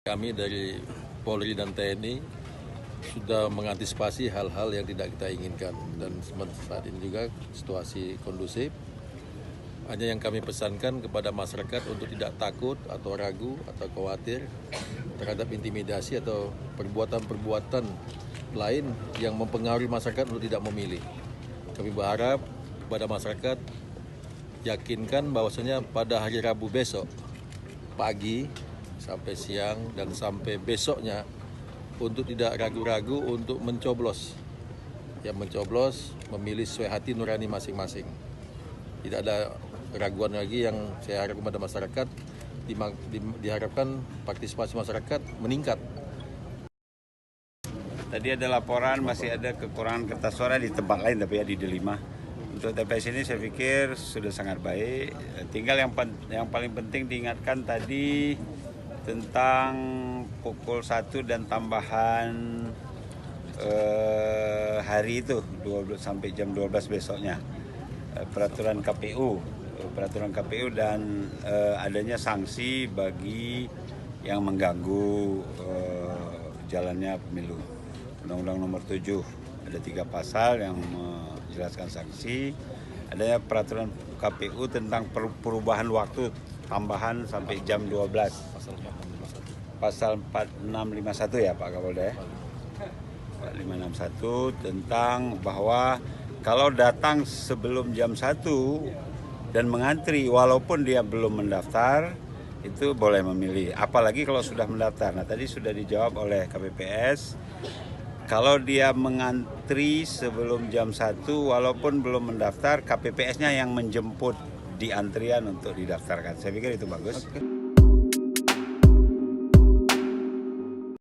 Kami dari Polri dan TNI sudah mengantisipasi hal-hal yang tidak kita inginkan, dan saat ini juga situasi kondusif. Hanya yang kami pesankan kepada masyarakat untuk tidak takut atau ragu atau khawatir terhadap intimidasi atau perbuatan-perbuatan lain yang mempengaruhi masyarakat untuk tidak memilih. Kami berharap kepada masyarakat yakinkan bahwasanya pada hari Rabu besok pagi sampai siang dan sampai besoknya untuk tidak ragu-ragu untuk mencoblos. Yang mencoblos memilih sesuai hati nurani masing-masing. Tidak ada keraguan lagi. Yang saya harap kepada masyarakat, diharapkan partisipasi masyarakat meningkat. Tadi ada laporan masih ada kekurangan kertas suara di tempat lain, tapi ya di Delima. Untuk TPS ini saya pikir sudah sangat baik. Tinggal yang paling penting diingatkan tadi tentang pukul 1 dan tambahan hari itu 12 sampai jam 12 besoknya. Peraturan KPU dan adanya sanksi bagi yang mengganggu jalannya pemilu. Undang-Undang nomor 7 ada 3 pasal yang menjelaskan sanksi. Adanya peraturan KPU tentang perubahan waktu tambahan sampai jam 12. Pasal 4651 ya Pak Kapolda ya. 4561 tentang bahwa kalau datang sebelum jam 1 dan mengantri walaupun dia belum mendaftar, itu boleh memilih. Apalagi kalau sudah mendaftar. Nah tadi sudah dijawab oleh KPPS. Kalau dia mengantri sebelum jam 1 walaupun belum mendaftar, KPPS-nya yang menjemput di antrian untuk didaftarkan. Saya pikir itu bagus.